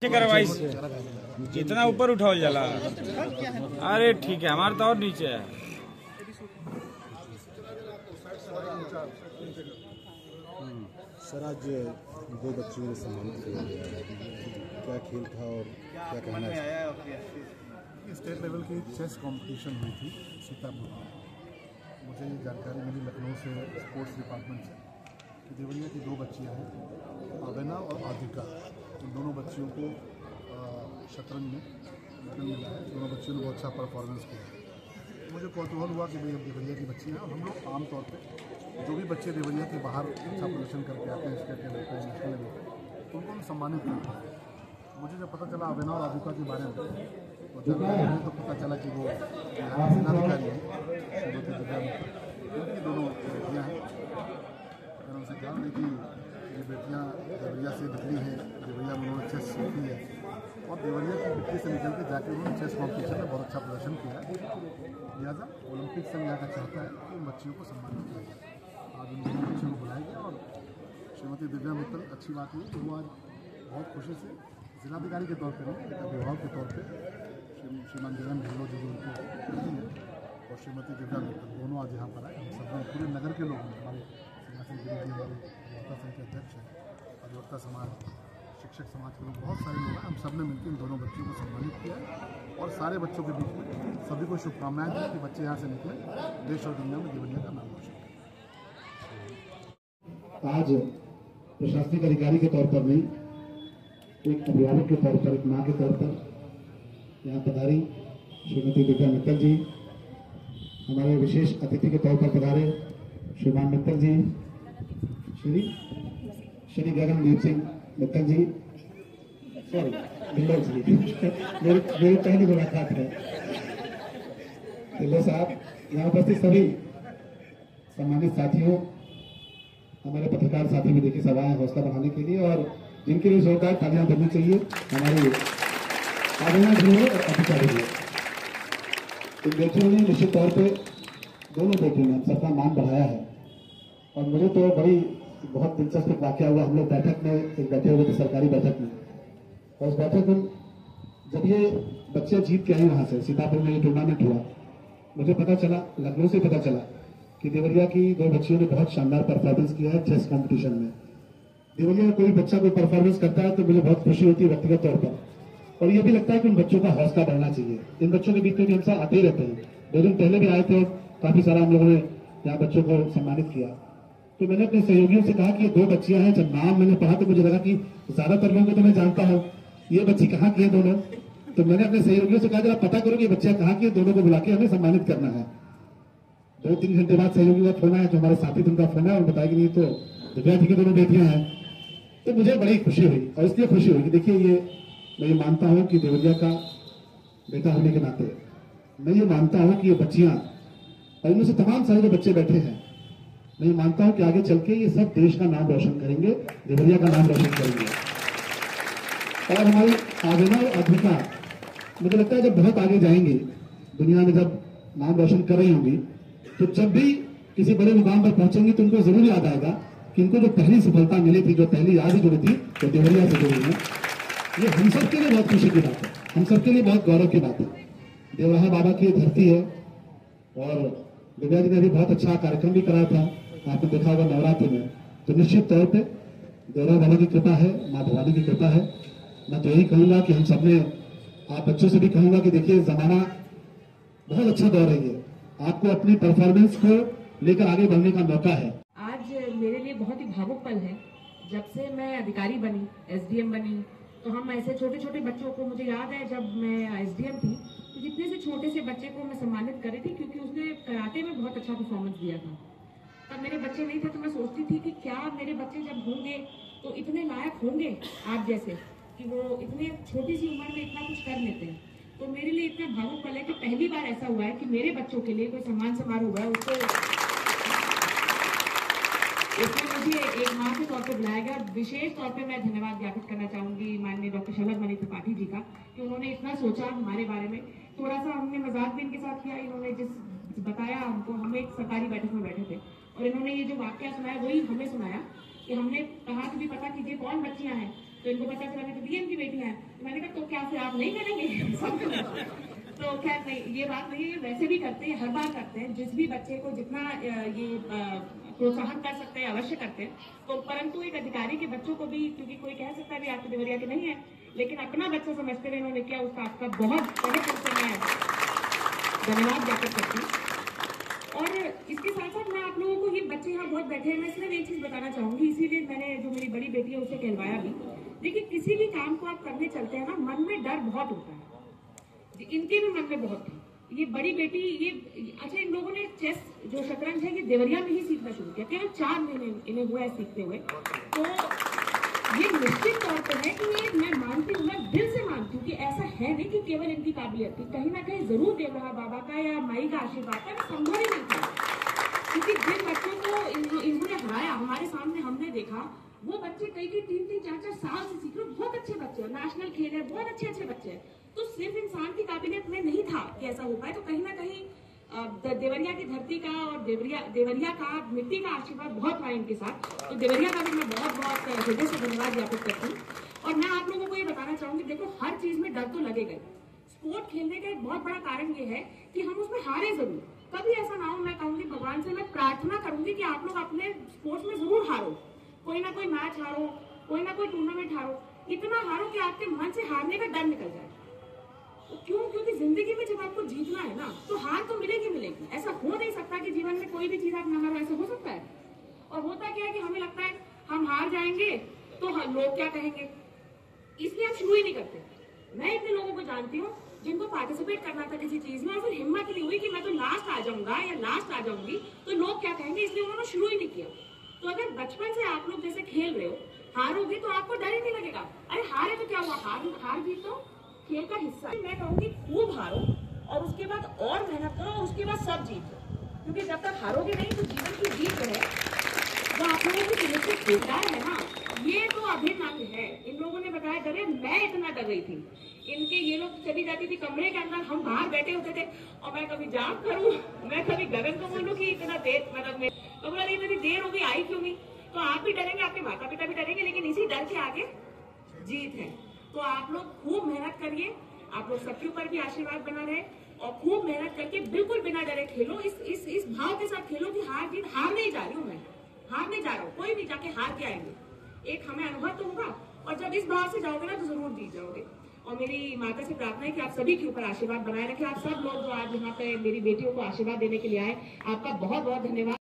करवाई इतना ऊपर उठाओ जला। अरे ठीक है, हमारे तो और नीचे है। सर आज दो बच्चों को सम्मानित किया गया है, क्या खेल था और क्या कहना है? स्टेट लेवल की चेस कंपटीशन हुई थी सीतापुर में। मुझे ये जानकारी मिली लखनऊ से स्पोर्ट्स डिपार्टमेंट से कि देवरिया की दो बच्चियां हैं, आवेना और आदिका। इन दोनों बच्चियों को शतरंज में मेडल मिला है। दोनों बच्चियों ने बहुत अच्छा परफॉर्मेंस किया। मुझे कौतूहल हुआ कि भाई अब देवरिया की बच्चियाँ हैं और हम लोग आमतौर पर जो भी बच्चे देवरिया के बाहर अच्छा प्रदर्शन करके आते हैं स्टेट लेवल पर नेशनल लेवल पर, तो उनको हम सम्मानित करते हैं। मुझे जब पता चला आवेना और आदिका के बारे में तो जानकारी तो पता चला कि वो यहाँ के जिलाधिकारी हैं श्रीमती दिव्या मित्तल। उनकी दोनों बेटियाँ हैं। मैंने उनसे कहा कि ये बेटियाँ देवरिया से निकली हैं, देवरिया में उन्होंने चेस सीखी है और देवरिया की मिट्टी से निकल के जाके उन्होंने चेस कॉम्पिटिशन में बहुत अच्छा प्रदर्शन किया है। लिहाजा ओलंपिक संघ यहाँ का चाहता है कि उन बच्चियों को सम्मानित किया जाए। आज उन दोनों बच्चियों को बुलाया गया और श्रीमती दिव्या मित्तल, अच्छी बात हुई कि वो आज बहुत खुशी से जिलाधिकारी के तौर पर नहीं, एक अभिभावक के तौर पर श्रीमान जगन ढिल्लो जी उनको है और श्रीमती दिव्या मित्तल दोनों आज यहाँ पर आए। हम सब पूरे नगर के लोग हैं, हमारे सिंहासन गिरी जी हमारे अधिवक्ता संघ के अध्यक्ष हैं, अधिवक्ता समाज, शिक्षक समाज के लोग, बहुत सारे लोग हैं। हम सब ने मिलकर इन दोनों बच्चों को सम्मानित किया है और सारे बच्चों के बीच में सभी को शुभकामनाएं दी कि बच्चे यहाँ से निकले, देश और दुनिया में देवरिया का नाम रोशन करें। आज प्रशासनिक अधिकारी के तौर पर नहीं, एक अभिभावक के तौर पर, एक माँ के तौर पर यहाँ पधारी श्रीमती दिव्या मित्तल जी, हमारे विशेष अतिथि के तौर पर पधारे श्रीमान मित्तल जी, श्री गगनदीप सिंह मित्तल जी, सॉरी ढिल्लो जी, मेरी पहली मुलाकात है। ढिल्लो साहब, यहाँ उपस्थित सभी सम्मानित साथियों, हमारे पत्रकार साथी भी देखिए सब आए हौसला बढ़ाने के लिए और जिनके लिए जोरदार तालियां बजनी चाहिए हमारे आवेना जी और अधिकारी जी। इन बेटियों ने निश्चित तौर पे, दोनों बेटियों ने सबका मान बढ़ाया है और मुझे तो बहुत दिलचस्प वाकया हुआ। हम लोग बैठक में एक बैठे हुए थे, सरकारी बैठक में, और उस बैठक में जब ये बच्चे जीत के आए वहां से, सीतापुर में ये टूर्नामेंट हुआ, मुझे पता चला, लखनऊ से पता चला कि देवरिया की दो बच्चियों ने बहुत शानदार परफॉर्मेंस किया है चेस कंपटीशन में। देवरिया में कोई बच्चा कोई परफॉर्मेंस करता है तो मुझे बहुत खुशी होती है व्यक्तिगत तौर पर, और ये भी लगता है कि उन बच्चों का हौसला बढ़ना चाहिए। इन बच्चों के बीच में भी हम सब आते ही रहते हैं, 2 दिन पहले भी आए थे और काफी सारा हम लोगों ने यहाँ बच्चों को सम्मानित किया। तो मैंने अपने सहयोगियों से कहा कि ये 2 बच्चियां हैं। जब नाम मैंने पढ़ा तो मुझे लगा कि ज्यादातर लोगों को तो मैं जानता हूँ, ये बच्ची कहाँ की है दोनों। तो मैंने अपने सहयोगियों से कहा जरा पता करो कि बच्चियां कहाँ की है, दोनों को बुला के हमें सम्मानित करना है। 2-3 घंटे बाद सहयोगी का फोन आया, जो हमारे साथी उनका फोन है, और बताया कि नहीं तो दिव्या जी की दोनों बेटियां हैं। तो मुझे बड़ी खुशी हुई और इसलिए खुशी हुई कि देखिए मैं ये मानता हूं कि देवरिया का बेटा होने के नाते मैं ये मानता हूं कि ये बच्चियां और इनमें से तमाम सारे जो बच्चे बैठे हैं, मैं ये मानता हूं कि आगे चल के ये सब देश का नाम रोशन करेंगे, देवरिया का नाम रोशन करेंगे। और हमारी आवेना और अधिका मुझे लगता है जब बहुत आगे जाएंगे दुनिया में, जब नाम रोशन कर रही होंगी, तो जब भी किसी बड़े मुकाम पर पहुंचेंगी तो उनको जरूर याद आएगा कि इनको जो पहली सफलता मिली थी, जो पहली याद जुड़ी थी, तो देवरिया से जुड़ी है। ये हम सब के लिए बहुत खुशी की बात है, हम सबके लिए बहुत गौरव की बात है। देवराहा बाबा की धरती है और दिव्या जी ने भी बहुत अच्छा कार्यक्रम भी कराया था, आपने देखा होगा नवरात्रि में। तो निश्चित तौर पर देवराहा बाबा की कृपा है, माँ भवानी की कृपा है। मैं तो यही कहूंगा कि हम सबने, आप बच्चों से भी कहूंगा कि देखिए जमाना बहुत अच्छा दौर है, ये आपको अपनी परफॉर्मेंस को लेकर आगे बढ़ने का मौका है। आज मेरे लिए बहुत ही भावुक पल है। जब से मैं अधिकारी बनी, एसडीएम बनी, तो हम ऐसे छोटे छोटे बच्चों को, मुझे याद है जब मैं एसडीएम थी तो जितने से छोटे से बच्चे को मैं सम्मानित करी थी, क्योंकि उसने कराटे में बहुत अच्छा परफॉर्मेंस दिया था। तब मेरे बच्चे नहीं थे, तो मैं सोचती थी कि क्या मेरे बच्चे जब होंगे तो इतने लायक होंगे आप जैसे, कि वो इतने छोटी सी उम्र में इतना कुछ कर लेते हैं। तो मेरे लिए इतना भावुक पल है कि पहली बार ऐसा हुआ है कि मेरे बच्चों के लिए कोई सम्मान समारोह हुआ है, उसमें मुझे एक माँ के तौर पर बुलाया गया। विशेष तौर पे मैं धन्यवाद ज्ञापित करना चाहूंगी माननीय डॉक्टर शलभमणि त्रिपाठी जी का, कि उन्होंने इतना सोचा हमारे बारे में। थोड़ा सा हमने मजाक भी इनके साथ किया, इन्होंने जिस बताया हमको, हम एक सरकारी बैठक में बैठे थे और इन्होंने ये जो वाक्य सुनाया वही हमें सुनाया कि हमने कहा कि भी पता कीजिए कौन बच्चियां हैं, तो इनको पता चला कि डीएम की बेटियां हैं। तो मैंने कहा तो क्या फिर आप नहीं करेंगे? तो खैर नहीं, ये बात नहीं है, वैसे भी करते हैं, हर बार करते हैं। जिस भी बच्चे को जितना ये प्रोत्साहन कर सकते हैं अवश्य करते हैं। तो परंतु एक अधिकारी के बच्चों को भी, क्योंकि कोई कह सकता है भी आपके देवरिया के नहीं है, लेकिन अपना बच्चा समझते हुए इन्होंने किया, उसका आपका बहुत बहुत मैं धन्यवाद ज्ञापित करती हूँ। और इसके साथ साथ मैं आप लोगों को, ये बच्चे यहाँ बहुत बैठे हैं, मैं सिर्फ एक चीज बताना चाहूंगी, इसीलिए मैंने जो मेरी बड़ी बेटी है उसे कहलवाया भी। देखिए, किसी भी काम को आप करने चलते हैं ना, मन में डर बहुत होता है, इनके भी मन में बहुत है। ये बड़ी बेटी, ये अच्छा, इन लोगों ने चेस जो शतरंज है ये देवरिया में ही सीखना शुरू किया, केवल 4 महीने इन्हें हुआ है सीखते हुए। तो ये निश्चित तौर पर है कि ये, मैं मानती हूँ, मैं दिल से मानती हूँ कि ऐसा है नहीं कि केवल इनकी काबिलियत थी, कहीं ना कहीं जरूर देवरा बाबा का या माई का आशीर्वाद था, संभव ही नहीं था। क्योंकि जिन बच्चों को इन्होंने हराया हमारे सामने, हमने देखा वो बच्चे कई 3-3, 4-4 साल से सीख रहे, बहुत अच्छे बच्चे हैं, नेशनल खेल है, बहुत अच्छे बच्चे हैं। तो सिर्फ इंसान की काबिलियत में नहीं था कि ऐसा हो पाए। तो कहीं ना कहीं देवरिया की धरती का और देवरिया का मिट्टी का आशीर्वाद बहुत रहा इनके साथ। तो देवरिया का भी मैं बहुत हृदय से धन्यवाद ज्ञापित करती हूँ। और मैं आप लोगों को ये बताना चाहूंगी, देखो हर चीज में डर तो लगेगा। स्पोर्ट खेलने का एक बहुत बड़ा कारण ये है कि हम उसमें हारे जरूर, कभी ऐसा ना हो। मैं कहूंगी, भगवान से मैं प्रार्थना करूंगी कि आप लोग अपने स्पोर्ट्स में जरूर हारो, कोई ना कोई मैच हारो, कोई ना कोई टूर्नामेंट हारो, इतना हारो कि आपके मन से हारने का डर निकल जाए। क्यों? क्योंकि जिंदगी में जब आपको जीतना है ना, तो हार तो मिलेगी। ऐसा हो नहीं सकता कि जीवन में कोई भी चीज आप ना हारो, ऐसा हो सकता है? और होता क्या है कि हमें लगता है हम हार जाएंगे तो लोग क्या कहेंगे, इसलिए हम शुरू ही नहीं करते। मैं इतने लोगों को जानती हूँ जिनको पार्टिसिपेट करना था किसी चीज में और फिर हिम्मत नहीं हुई कि मैं तो लास्ट आ जाऊंगा या लास्ट आ जाऊंगी, तो लोग क्या कहेंगे, इसलिए उन्होंने शुरू ही नहीं किया। तो अगर बचपन से आप लोग जैसे खेल रहे हो, हारोगे तो आपको डर ही नहीं लगेगा। अरे हारे तो क्या हुआ, हार जीत तो खेल का हिस्सा है। मैं कहूंगी खूब हारो और उसके बाद और मेहनत करो और उसके बाद सब जीत लो। क्योंकि जब तक हारोगे नहीं तो जीवन की जीत जो है, जो आप लोगों की सुनिश्चित किरदार है ना, ये तो अभिन्न अंग है। इन लोगों ने बताया डरे, मैं इतना डर रही थी। इनके ये लोग चली जाती थी कमरे के अंदर, हम बाहर बैठे होते थे और मैं कभी जाप करूं, मैं कभी गगन को बोलूं कि इतना देर, मतलब मैं तो बोला इतनी देर हो गई, आई क्यों नहीं। तो आप भी डरेंगे, आपके माता पिता भी डरेंगे, लेकिन इसी डर के आगे जीत है। तो आप लोग खूब मेहनत करिए, आप लोग सबके ऊपर भी आशीर्वाद बना रहे और खूब मेहनत करके बिल्कुल बिना डरे खेलो। इस भाव के साथ खेलो कि हार जीत, हार नहीं जा रही हूँ मैं, हार नहीं जा रहा हूँ, कोई भी जाके हार के आएंगे। एक हमें अनुभव तो होगा और जब इस भाव से जाओगे ना तो जरूर जीत जाओगे। और मेरी माता से प्रार्थना है कि आप सभी के ऊपर आशीर्वाद बनाए रखें। आप सब लोग जो आज यहाँ पे मेरी बेटियों को आशीर्वाद देने के लिए आए, आपका बहुत बहुत धन्यवाद।